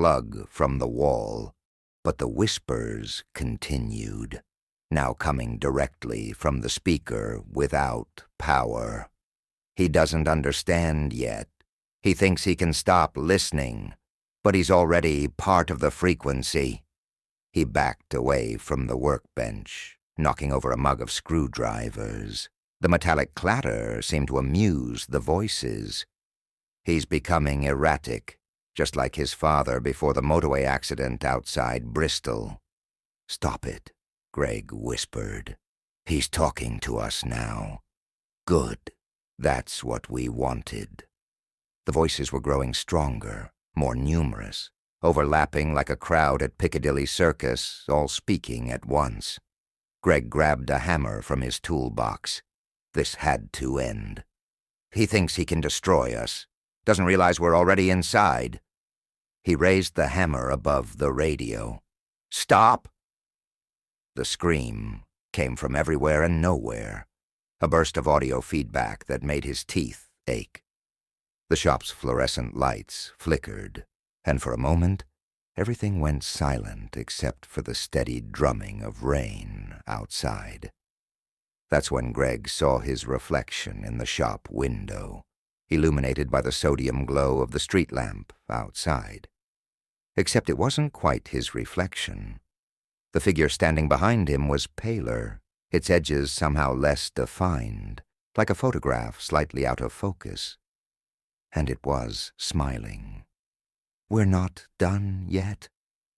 plug from the wall, but the whispers continued, now coming directly from the speaker without power. He doesn't understand yet. He thinks he can stop listening, but he's already part of the frequency. He backed away from the workbench, knocking over a mug of screwdrivers. The metallic clatter seemed to amuse the voices. He's becoming erratic, just like his father before the motorway accident outside Bristol. "Stop it," Greg whispered. "He's talking to us now. Good. That's what we wanted." The voices were growing stronger, more numerous, overlapping like a crowd at Piccadilly Circus, all speaking at once. Greg grabbed a hammer from his toolbox. This had to end. "He thinks he can destroy us. Doesn't realize we're already inside." He raised the hammer above the radio. "Stop!" The scream came from everywhere and nowhere, a burst of audio feedback that made his teeth ache. The shop's fluorescent lights flickered, and for a moment, everything went silent except for the steady drumming of rain outside. That's when Greg saw his reflection in the shop window, illuminated by the sodium glow of the street lamp outside. Except it wasn't quite his reflection. The figure standing behind him was paler, its edges somehow less defined, like a photograph slightly out of focus. And it was smiling. "We're not done yet,"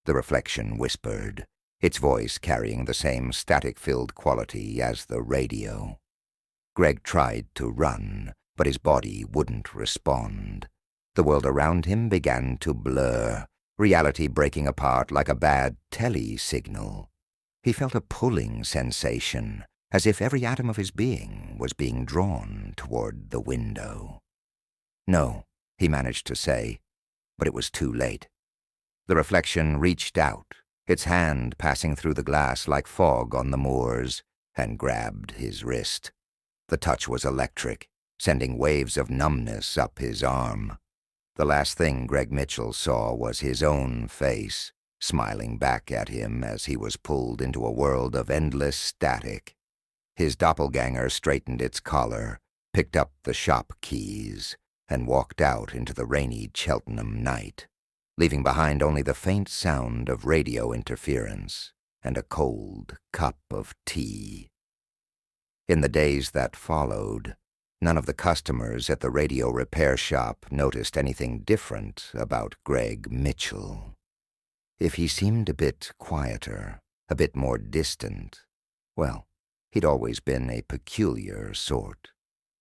the reflection whispered, its voice carrying the same static-filled quality as the radio. Greg tried to run, but his body wouldn't respond. The world around him began to blur, reality breaking apart like a bad tele-signal. He felt a pulling sensation, as if every atom of his being was being drawn toward the window. "No," he managed to say, but it was too late. The reflection reached out, its hand passing through the glass like fog on the moors, and grabbed his wrist. The touch was electric, sending waves of numbness up his arm. The last thing Greg Mitchell saw was his own face, smiling back at him as he was pulled into a world of endless static. His doppelganger straightened its collar, picked up the shop keys, and walked out into the rainy Cheltenham night, leaving behind only the faint sound of radio interference and a cold cup of tea. In the days that followed, none of the customers at the radio repair shop noticed anything different about Greg Mitchell. If he seemed a bit quieter, a bit more distant, well, he'd always been a peculiar sort.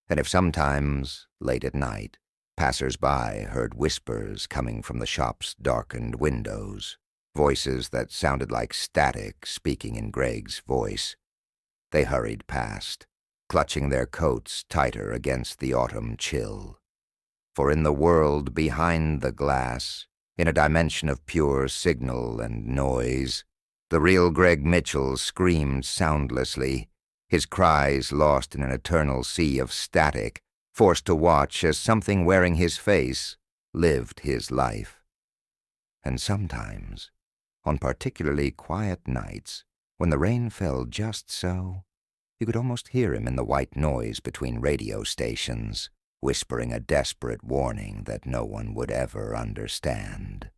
And if sometimes, late at night, passers-by heard whispers coming from the shop's darkened windows, voices that sounded like static speaking in Greg's voice, they hurried past, clutching their coats tighter against the autumn chill. For in the world behind the glass, in a dimension of pure signal and noise, the real Greg Mitchell screamed soundlessly, his cries lost in an eternal sea of static, forced to watch as something wearing his face lived his life. And sometimes, on particularly quiet nights, when the rain fell just so, you could almost hear him in the white noise between radio stations, whispering a desperate warning that no one would ever understand.